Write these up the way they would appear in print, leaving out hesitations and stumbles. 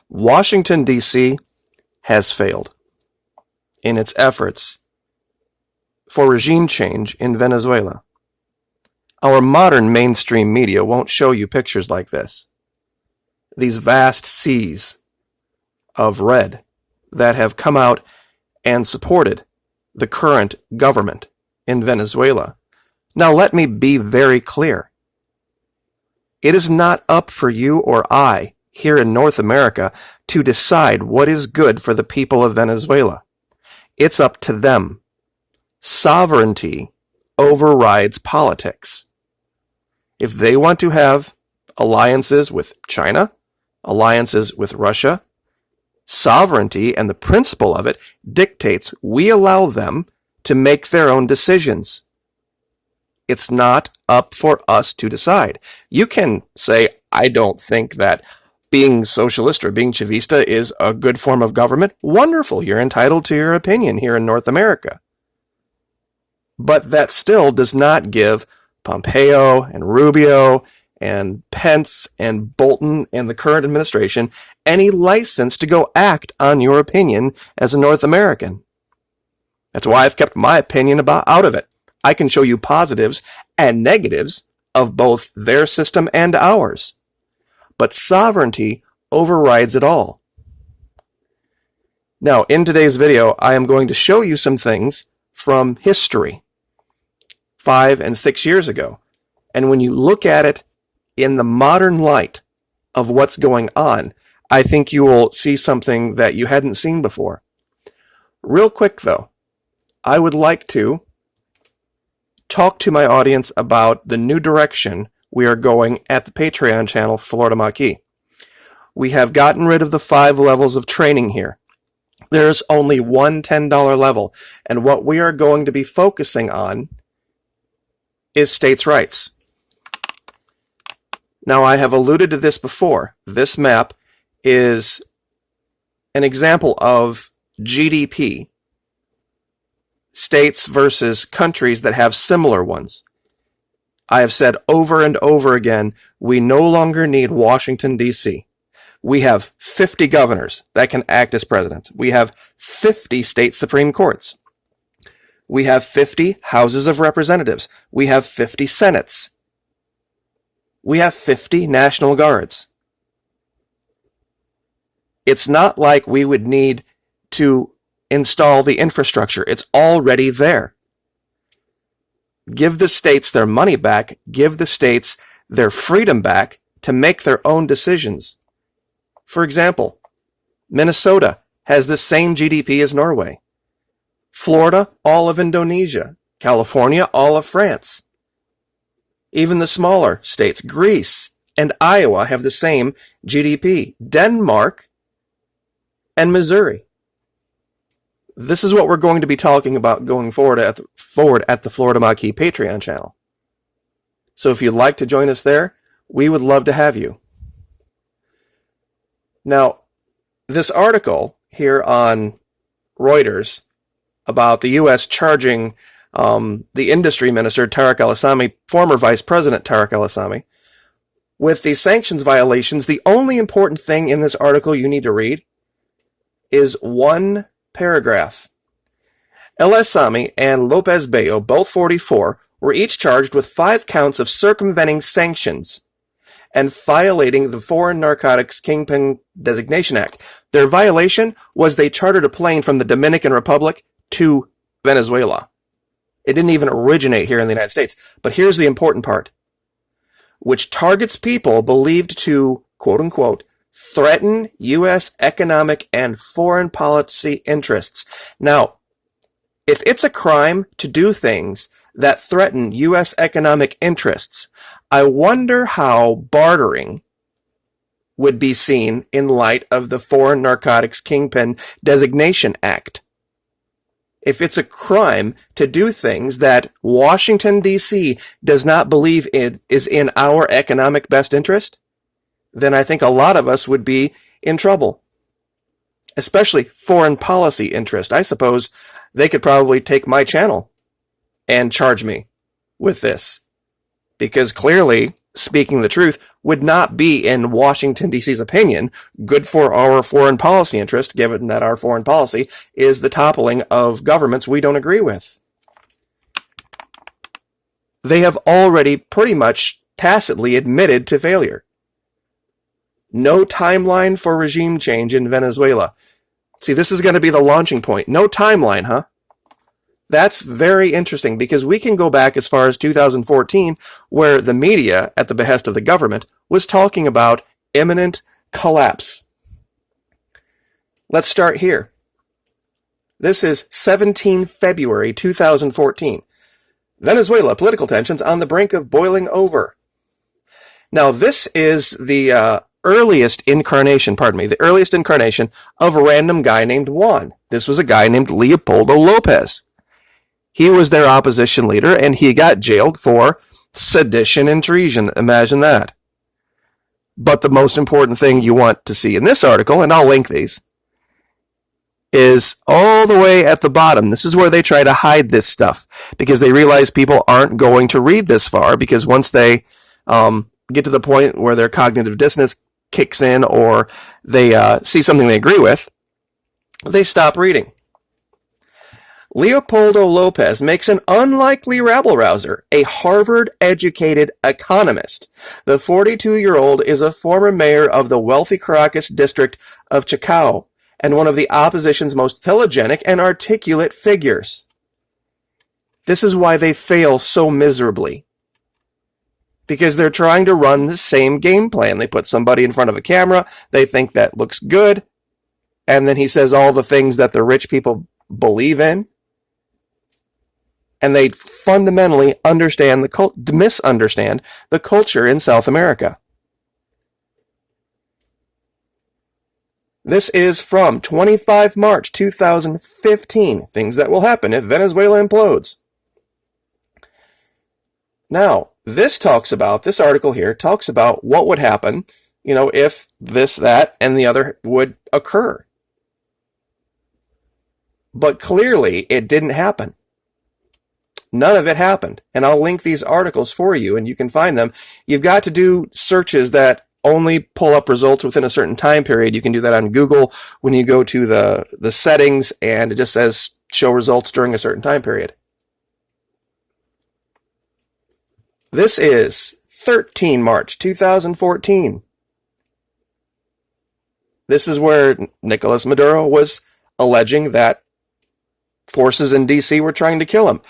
Washington, D.C. has failed in its efforts for regime change in Venezuela. Our modern mainstream media won't show you pictures like this. These vast seas of red that have come out and supported the current government in Venezuela. Now let me be very clear. It is not up for you or I here in North America to decide what is good for the people of Venezuela. It's up to them. Sovereignty overrides politics. If they want to have alliances with China, alliances with Russia, sovereignty and the principle of it dictates we allow them to make their own decisions. It's not up for us to decide. You can say, I don't think that being socialist or being Chavista is a good form of government. Wonderful. You're entitled to your opinion here in North America. But that still does not give Pompeo and Rubio and Pence and Bolton and the current administration any license to go act on your opinion as a North American. That's why I've kept my opinion out of it. I can show you positives and negatives of both their system and ours. But sovereignty overrides it all. Now, in today's video, I am going to show you some things from history, 5 and 6 years ago. And when you look at it in the modern light of what's going on, I think you will see something that you hadn't seen before. Real quick, though, I would like to talk to my audience about the new direction we are going at the Patreon channel, Florida Maquis. We have gotten rid of the 5 levels of training here. There's only one $10 level, and what we are going to be focusing on is states' rights. Now, I have alluded to this before. This map is an example of GDP, states versus countries that have similar ones. I have said over and over again, we no longer need Washington, D.C. We have 50 governors that can act as presidents. We have 50 state Supreme Courts. We have 50 houses of representatives. We have 50 senates. We have 50 National Guards. It's not like we would need to install the infrastructure. It's already there. Give the states their money back. Give the states their freedom back to make their own decisions. For example, Minnesota has the same GDP as Norway. Florida, all of Indonesia. California, all of France. Even the smaller states, Greece and Iowa, have the same GDP. Denmark and Missouri. This is what we're going to be talking about going forward at the Florida Maquis Patreon channel. So if you'd like to join us there, we would love to have you. Now, this article here on Reuters about the U.S. charging the industry minister, Tariq El-Assami, former Vice President Tariq El-Assami, with the sanctions violations, the only important thing in this article you need to read is one paragraph. El-Assami and Lopez Bello, both 44, were each charged with 5 counts of circumventing sanctions and violating the Foreign Narcotics Kingpin Designation Act. Their violation was they chartered a plane from the Dominican Republic to Venezuela. It didn't even originate here in the United States. But here's the important part, which targets people believed to, quote unquote, threaten U.S. economic and foreign policy interests. Now, if it's a crime to do things that threaten U.S. economic interests, I wonder how bartering would be seen in light of the Foreign Narcotics Kingpin Designation Act. If it's a crime to do things that Washington, D.C. does not believe is in our economic best interest, then I think a lot of us would be in trouble. Especially foreign policy interest. I suppose they could probably take my channel and charge me with this. Because clearly, speaking the truth, would not be, in Washington, D.C.'s opinion, good for our foreign policy interest, given that our foreign policy is the toppling of governments we don't agree with. They have already pretty much tacitly admitted to failure. No timeline for regime change in Venezuela. See, this is going to be the launching point. No timeline, huh? That's very interesting, because we can go back as far as 2014, where the media, at the behest of the government, was talking about imminent collapse. Let's start here. This is 17 February 2014. Venezuela, political tensions on the brink of boiling over. Now, this is the earliest incarnation of a random guy named Juan. This was a guy named Leopoldo Lopez. He was their opposition leader, and he got jailed for sedition and treason. Imagine that. But the most important thing you want to see in this article, and I'll link these, is all the way at the bottom. This is where they try to hide this stuff, because they realize people aren't going to read this far, because once they get to the point where their cognitive dissonance kicks in, or they see something they agree with, they stop reading. Leopoldo Lopez makes an unlikely rabble-rouser, a Harvard-educated economist. The 42-year-old is a former mayor of the wealthy Caracas district of Chacao, and one of the opposition's most telegenic and articulate figures. This is why they fail so miserably. Because they're trying to run the same game plan. They put somebody in front of a camera, they think that looks good, and then he says all the things that the rich people believe in, and they fundamentally misunderstand the culture in South America. This is from 25 March 2015. Things that will happen if Venezuela implodes. Now, this article here talks about what would happen, if this, that, and the other would occur. But clearly, it didn't happen. None of it happened. And I'll link these articles for you, and you can find them. You've got to do searches that only pull up results within a certain time period. You can do that on Google when you go to the settings, and it just says show results during a certain time period. This is 13 March 2014. This is where Nicolas Maduro was alleging that forces in D.C. were trying to kill him.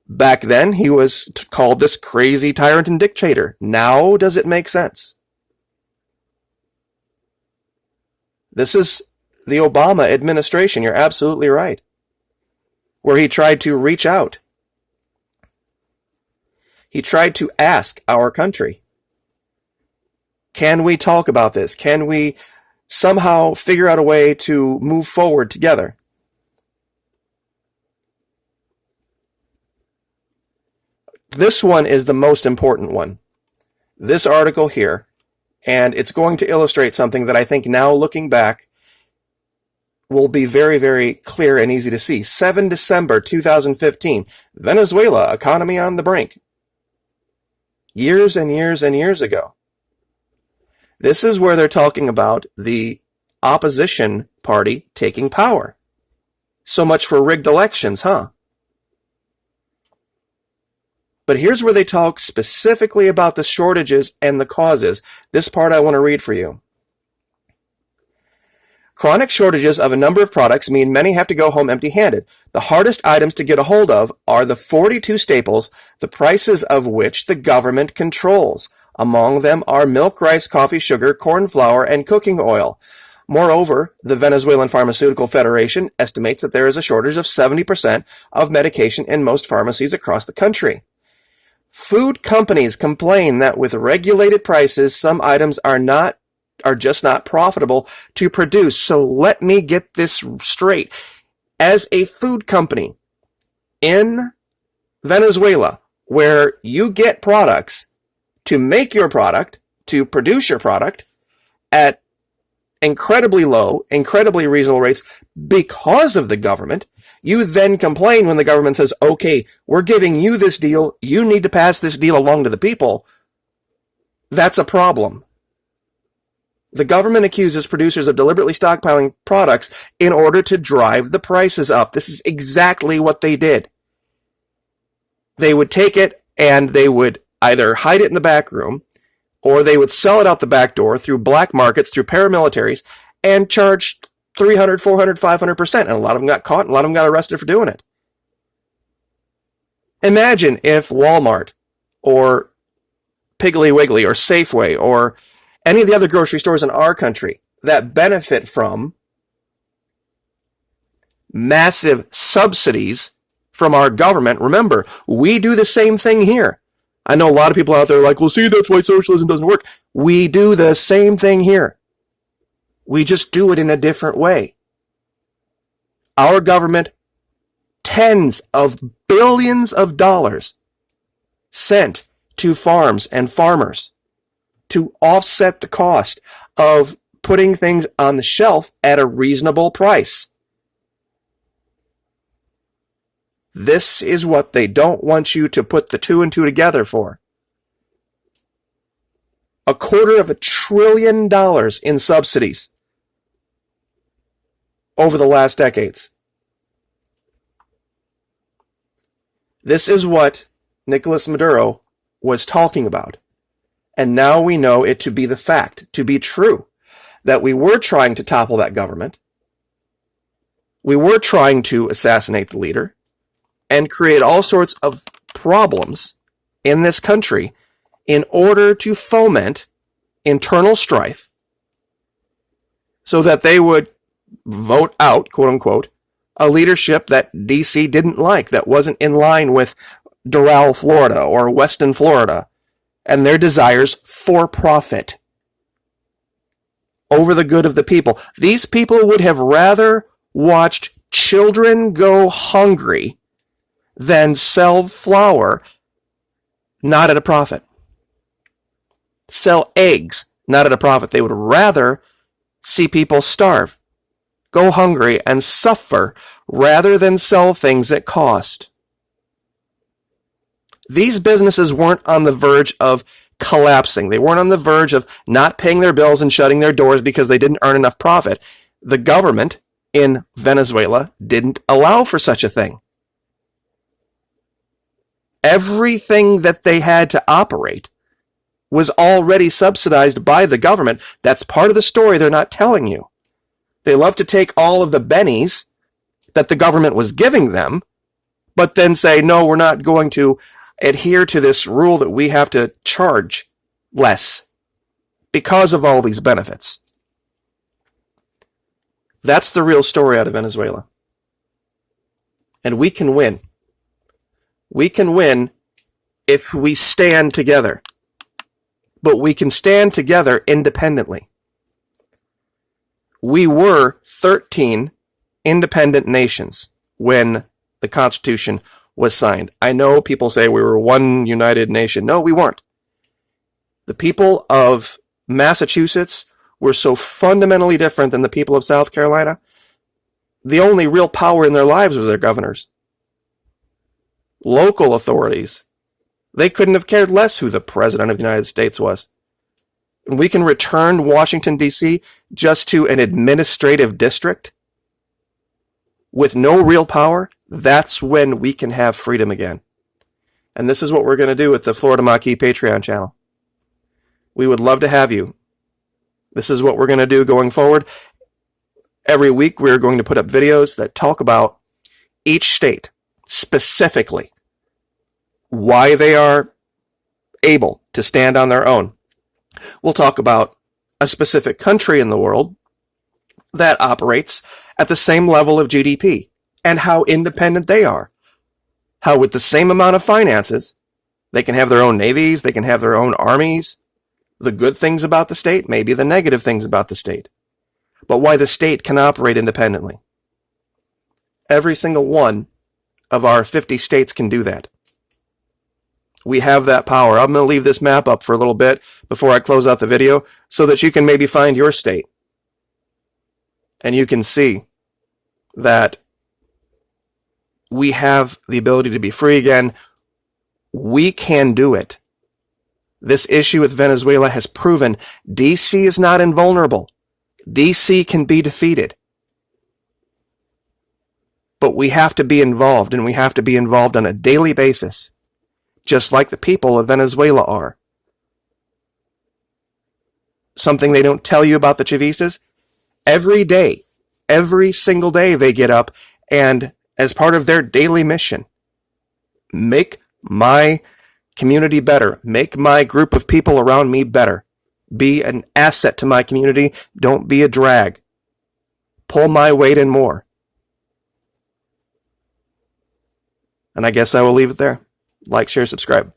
Back then, he was called this crazy tyrant and dictator. Now, does it make sense? This is the Obama administration. You're absolutely right. Where he tried to reach out. He tried to ask our country, can we talk about this? Can we somehow figure out a way to move forward together? This one is the most important one. This article here, and it's going to illustrate something that I think now, looking back, will be very, very clear and easy to see. 7 December 2015, Venezuela, economy on the brink. Years and years and years ago. This is where they're talking about the opposition party taking power. So much for rigged elections, huh? But here's where they talk specifically about the shortages and the causes. This part I want to read for you. Chronic shortages of a number of products mean many have to go home empty-handed. The hardest items to get a hold of are the 42 staples, the prices of which the government controls. Among them are milk, rice, coffee, sugar, corn flour, and cooking oil. Moreover, the Venezuelan Pharmaceutical Federation estimates that there is a shortage of 70% of medication in most pharmacies across the country. Food companies complain that with regulated prices, some items are just not profitable to produce. So let me get this straight. As a food company in Venezuela, where you get products to make your product, to produce your product at incredibly low, incredibly reasonable rates because of the government, you then complain when the government says, okay, we're giving you this deal, you need to pass this deal along to the people. That's a problem. The government accuses producers of deliberately stockpiling products in order to drive the prices up. This is exactly what they did. They would take it and they would either hide it in the back room, or they would sell it out the back door through black markets, through paramilitaries, and charge 300, 400, 500%. And a lot of them got caught and a lot of them got arrested for doing it. Imagine if Walmart or Piggly Wiggly or Safeway or any of the other grocery stores in our country that benefit from massive subsidies from our government. Remember, we do the same thing here. I know a lot of people out there are like, well, see, that's why socialism doesn't work. We do the same thing here. We just do it in a different way. Our government, tens of billions of dollars sent to farms and farmers to offset the cost of putting things on the shelf at a reasonable price. This is what they don't want you to put the two and two together for. $250 billion in subsidies over the last decades. This is what Nicolas Maduro was talking about. And now we know it to be the fact, to be true, that we were trying to topple that government. We were trying to assassinate the leader and create all sorts of problems in this country in order to foment internal strife so that they would vote out, quote unquote, a leadership that DC didn't like, that wasn't in line with Doral, Florida or Weston, Florida, and their desires for profit over the good of the people. These people would have rather watched children go hungry than sell flour, not at a profit. Sell eggs, not at a profit. They would rather see people starve, go hungry, and suffer rather than sell things at cost. These businesses weren't on the verge of collapsing. They weren't on the verge of not paying their bills and shutting their doors because they didn't earn enough profit. The government in Venezuela didn't allow for such a thing. Everything that they had to operate was already subsidized by the government. That's part of the story they're not telling you. They love to take all of the bennies that the government was giving them, but then say, no, we're not going to adhere to this rule that we have to charge less because of all these benefits. That's the real story out of Venezuela. And we can win. We can win if we stand together. But we can stand together independently. We were 13 independent nations when the Constitution was signed. I know people say we were one united nation. No, we weren't. The people of Massachusetts were so fundamentally different than the people of South Carolina. The only real power in their lives was their governors. Local authorities, they couldn't have cared less who the president of the United States was. And we can return Washington, D.C. just to an administrative district with no real power. That's when we can have freedom again. And this is what we're going to do with the Florida Maquis Patreon channel. We would love to have you. This is what we're going to do going forward. Every week we're going to put up videos that talk about each state, specifically why they are able to stand on their own. We'll talk about a specific country in the world that operates at the same level of GDP and how independent they are. How with the same amount of finances, they can have their own navies, they can have their own armies. The good things about the state, maybe the negative things about the state. But why the state can operate independently. Every single one of our 50 states can do that. We have that power. I'm going to leave this map up for a little bit before I close out the video so that you can maybe find your state. And you can see that we have the ability to be free again. We can do it. This issue with Venezuela has proven DC is not invulnerable. DC can be defeated. But we have to be involved, and we have to be involved on a daily basis, just like the people of Venezuela are. Something they don't tell you about the Chavistas? Every day, every single day they get up, and as part of their daily mission, make my community better. Make my group of people around me better. Be an asset to my community. Don't be a drag. Pull my weight and more. And I guess I will leave it there. Like, share, subscribe.